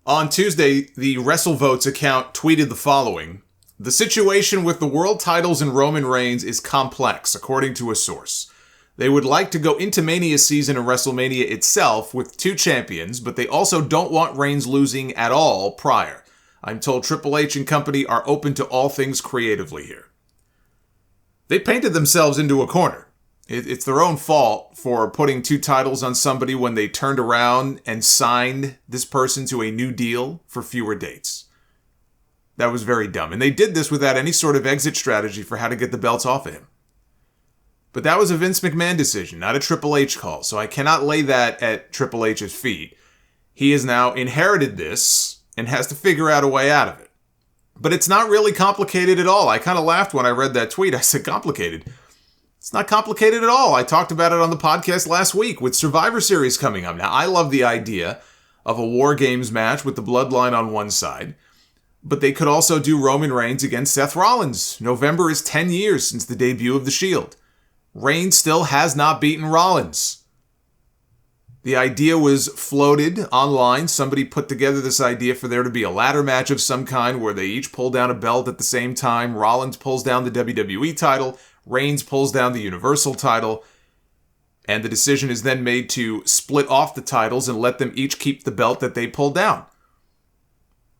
On Tuesday, the WrestleVotes account tweeted the following. The situation with the world titles and Roman Reigns is complex, according to a source. They would like to go into Mania season and WrestleMania itself with two champions, but they also don't want Reigns losing at all prior. I'm told Triple H and company are open to all things creatively here. They painted themselves into a corner. It's their own fault for putting two titles on somebody when they turned around and signed this person to a new deal for fewer dates. That was very dumb. And they did this without any sort of exit strategy for how to get the belts off of him. But that was a Vince McMahon decision, not a Triple H call. So I cannot lay that at Triple H's feet. He has now inherited this and has to figure out a way out of it. But it's not really complicated at all. I kind of laughed when I read that tweet. I said, complicated? It's not complicated at all. I talked about it on the podcast last week with Survivor Series coming up. Now, I love the idea of a War Games match with the Bloodline on one side, but they could also do Roman Reigns against Seth Rollins. November is 10 years since the debut of The Shield. Reigns still has not beaten Rollins. The idea was floated online. Somebody put together this idea for there to be a ladder match of some kind where they each pull down a belt at the same time. Rollins pulls down the WWE title. Reigns pulls down the Universal title, and the decision is then made to split off the titles and let them each keep the belt that they pulled down.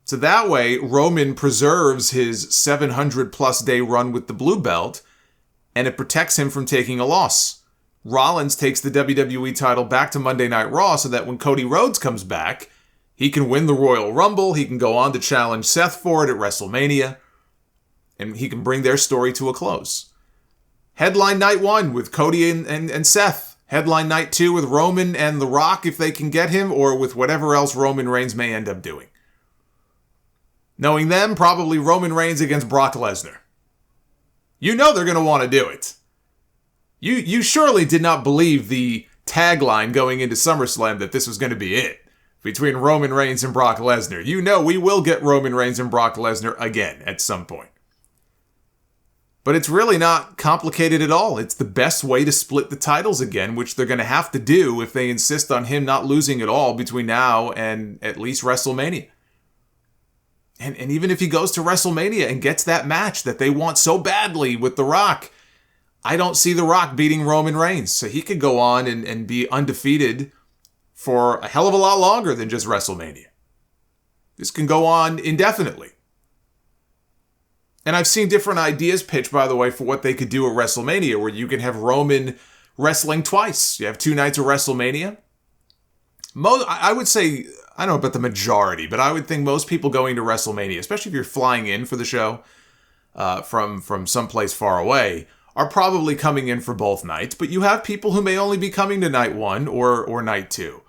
So that way, Roman preserves his 700-plus day run with the blue belt, and it protects him from taking a loss. Rollins takes the WWE title back to Monday Night Raw so that when Cody Rhodes comes back, he can win the Royal Rumble, he can go on to challenge Seth for it at WrestleMania, and he can bring their story to a close. Headline night 1 with Cody and Seth. Headline night 2 with Roman and The Rock if they can get him, or with whatever else Roman Reigns may end up doing. Knowing them, probably Roman Reigns against Brock Lesnar. You know they're going to want to do it. You surely did not believe the tagline going into SummerSlam that this was going to be it. Between Roman Reigns and Brock Lesnar. You know we will get Roman Reigns and Brock Lesnar again at some point. But it's really not complicated at all. It's the best way to split the titles again, which they're going to have to do if they insist on him not losing at all between now and at least WrestleMania. And even if he goes to WrestleMania and gets that match that they want so badly with The Rock, I don't see The Rock beating Roman Reigns. So he could go on and be undefeated for a hell of a lot longer than just WrestleMania. This can go on indefinitely. And I've seen different ideas pitched, by the way, for what they could do at WrestleMania, where you can have Roman wrestling twice. You have 2 nights of WrestleMania. I would say, I don't know about the majority, but I would think most people going to WrestleMania, especially if you're flying in for the show from someplace far away, are probably coming in for both nights. But you have people who may only be coming to night 1 or night 2.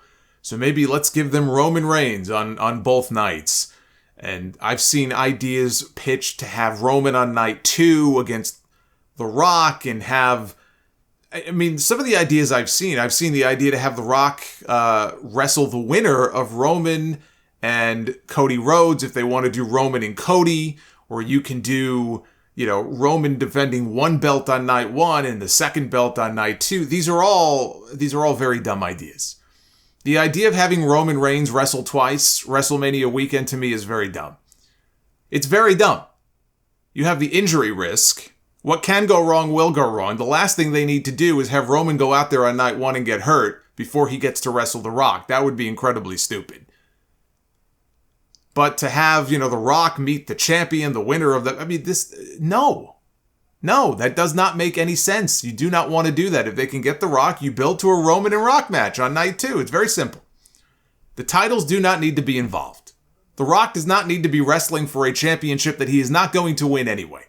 So maybe let's give them Roman Reigns on both nights. And I've seen ideas pitched to have Roman on night 2 against The Rock and have... I mean, some of the ideas I've seen the idea to have The Rock wrestle the winner of Roman and Cody Rhodes if they want to do Roman and Cody, or you can do, Roman defending one belt on night 1 and the second belt on night 2. These are all very dumb ideas. The idea of having Roman Reigns wrestle twice WrestleMania weekend to me is very dumb. It's very dumb. You have the injury risk. What can go wrong will go wrong. The last thing they need to do is have Roman go out there on night 1 and get hurt before he gets to wrestle The Rock. That would be incredibly stupid. But to have, The Rock meet the champion, the winner of No, that does not make any sense. You do not want to do that. If they can get The Rock, you build to a Roman and Rock match on night 2. It's very simple. The titles do not need to be involved. The Rock does not need to be wrestling for a championship that he is not going to win anyway.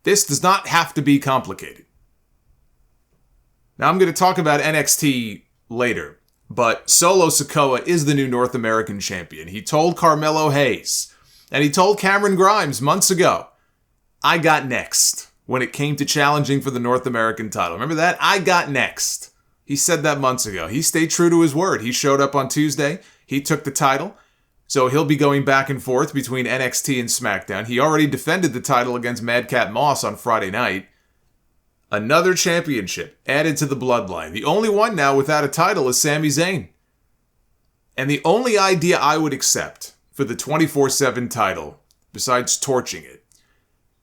This does not have to be complicated. Now, I'm going to talk about NXT later, but Solo Sikoa is the new North American champion. He told Carmelo Hayes, and he told Cameron Grimes months ago, I got next when it came to challenging for the North American title. Remember that? I got next. He said that months ago. He stayed true to his word. He showed up on Tuesday. He took the title. So he'll be going back and forth between NXT and SmackDown. He already defended the title against Madcap Moss on Friday night. Another championship added to the bloodline. The only one now without a title is Sami Zayn. And the only idea I would accept for the 24/7 title, besides torching it,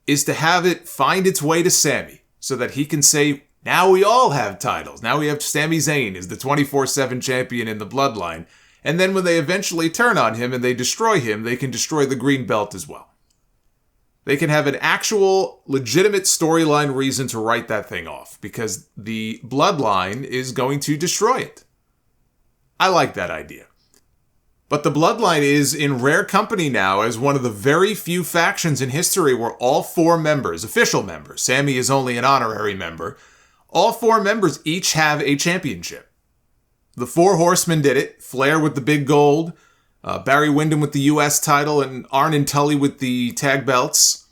is to have it find its way to Sami so that he can say, now we all have titles. Now we have Sami Zayn as the 24/7 champion in the Bloodline. And then when they eventually turn on him and they destroy him, they can destroy the green belt as well. They can have an actual, legitimate storyline reason to write that thing off because the Bloodline is going to destroy it. I like that idea. But the Bloodline is in rare company now as one of the very few factions in history where all 4 members, official members, Sami is only an honorary member, all 4 members each have a championship. The 4 Horsemen did it, Flair with the big gold, Barry Windham with the U.S. title, and Arn and Tully with the tag belts.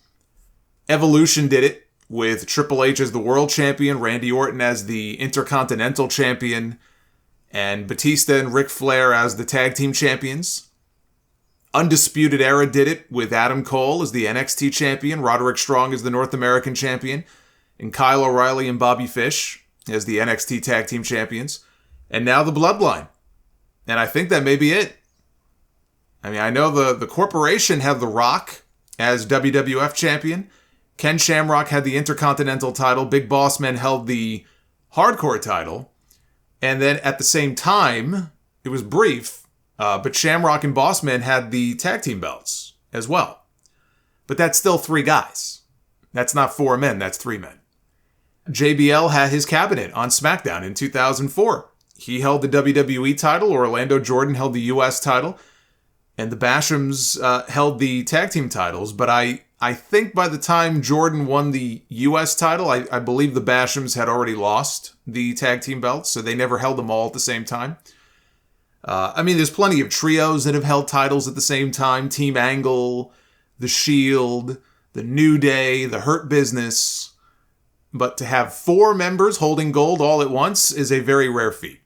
Evolution did it with Triple H as the world champion, Randy Orton as the intercontinental champion, and Batista and Ric Flair as the tag team champions. Undisputed Era did it with Adam Cole as the NXT champion, Roderick Strong as the North American champion, and Kyle O'Reilly and Bobby Fish as the NXT tag team champions. And now the Bloodline. And I think that may be it. I mean, I know the corporation had The Rock as WWF champion. Ken Shamrock had the Intercontinental title. Big Boss Man held the Hardcore title. And then at the same time, it was brief, but Shamrock and Boss Man had the tag team belts as well. But that's still 3 guys. That's not 4 men, that's 3 men. JBL had his cabinet on SmackDown in 2004. He held the WWE title, Orlando Jordan held the US title, and the Bashams held the tag team titles. But I think by the time Jordan won the US title, I believe the Bashams had already lost the tag team belts, so they never held them all at the same time. I mean, there's plenty of trios that have held titles at the same time. Team Angle, The Shield, The New Day, The Hurt Business. But to have 4 members holding gold all at once is a very rare feat.